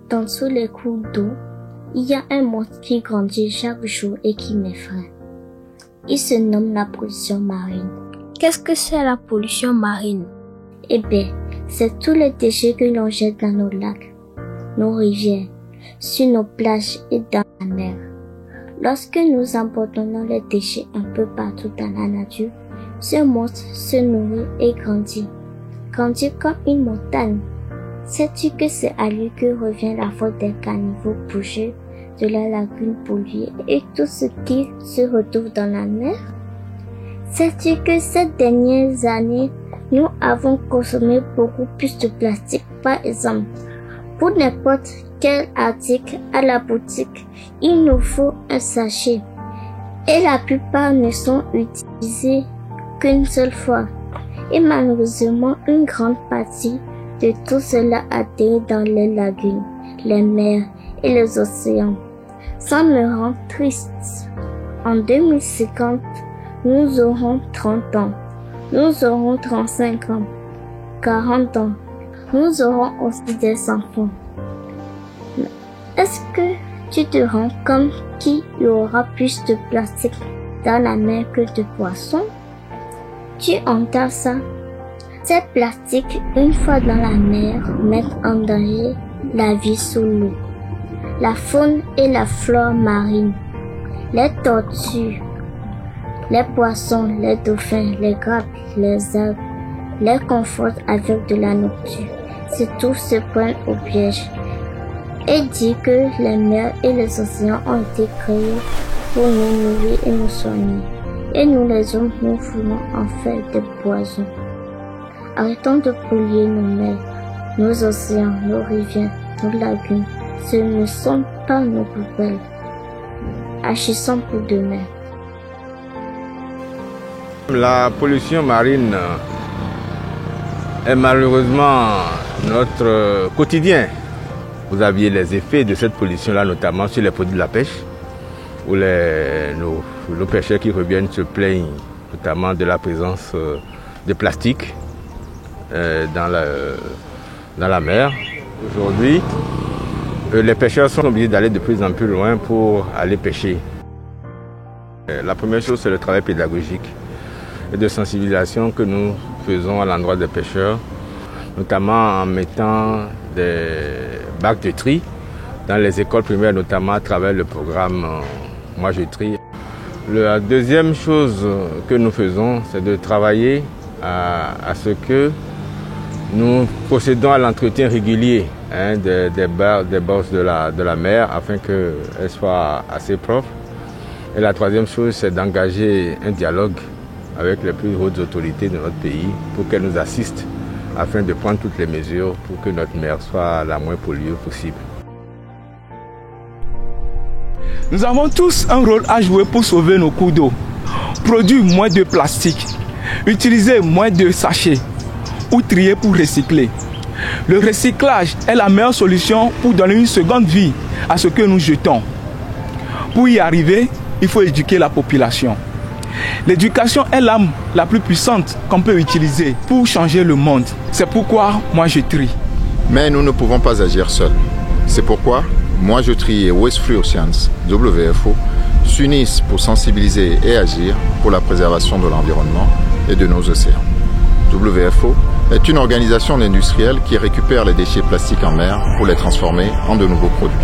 Dans tous les cours d'eau, il y a un monstre qui grandit chaque jour et qui m'effraie. Il se nomme la pollution marine. Qu'est-ce que c'est la pollution marine? Eh bien, c'est tous les déchets que l'on jette dans nos lacs, nos rivières, sur nos plages et dans la mer. Lorsque nous abandonnons les déchets un peu partout dans la nature, ce monstre se nourrit et grandit comme une montagne. Sais-tu que c'est à lui que revient la faute des caniveaux bouchés de la lagune polluée et tout ce qui se retrouve dans la mer? Sais-tu que ces dernières années, nous avons consommé beaucoup plus de plastique? Par exemple, pour n'importe quel article à la boutique, il nous faut un sachet. Et la plupart ne sont utilisés qu'une seule fois. Et malheureusement, une grande partie de tout cela atterrit dans les lagunes, les mers et les océans. Ça me rend triste. En 2050, nous aurons 30 ans. Nous aurons 35 ans. 40 ans. Nous aurons aussi des enfants. Est-ce que tu te rends compte qu'il y aura plus de plastique dans la mer que de poissons? Tu entends ça? Ces plastiques, une fois dans la mer, mettent en danger la vie sous l'eau, la faune et la flore marine, les tortues, les poissons, les dauphins, les crabes, les algues, les confondent avec de la nourriture. C'est tout se prennent au piège et dit que les mers et les océans ont été créés pour nous nourrir et nous soigner. Et nous les hommes, nous voulons en faire des poisons. Arrêtons de polluer nos mers, nos océans, nos rivières, nos lagunes. Ce ne sont pas nos poubelles. Agissons pour demain. La pollution marine est malheureusement notre quotidien. Vous aviez les effets de cette pollution-là, notamment sur les produits de la pêche, où nos pêcheurs qui reviennent se plaignent notamment de la présence de plastique dans la mer. Aujourd'hui, les pêcheurs sont obligés d'aller de plus en plus loin pour aller pêcher. La première chose, c'est le travail pédagogique et de sensibilisation que nous faisons à l'endroit des pêcheurs, notamment en mettant des bacs de tri dans les écoles primaires, notamment à travers le programme Moi je trie. La deuxième chose que nous faisons, c'est de travailler à ce que nous procédons à l'entretien régulier des bords de la mer afin qu'elles soient assez propres. Et la troisième chose, c'est d'engager un dialogue avec les plus hautes autorités de notre pays pour qu'elles nous assistent afin de prendre toutes les mesures pour que notre mer soit la moins polluée possible. Nous avons tous un rôle à jouer pour sauver nos cours d'eau. Produire moins de plastique, utiliser moins de sachets ou trier pour recycler. Le recyclage est la meilleure solution pour donner une seconde vie à ce que nous jetons. Pour y arriver, il faut éduquer la population. L'éducation est l'arme la plus puissante qu'on peut utiliser pour changer le monde. C'est pourquoi moi je trie. Mais nous ne pouvons pas agir seuls. C'est pourquoi Moi je trie et Waste Free Oceans, WFO, s'unissent pour sensibiliser et agir pour la préservation de l'environnement et de nos océans. WFO est une organisation d'industriels qui récupère les déchets plastiques en mer pour les transformer en de nouveaux produits.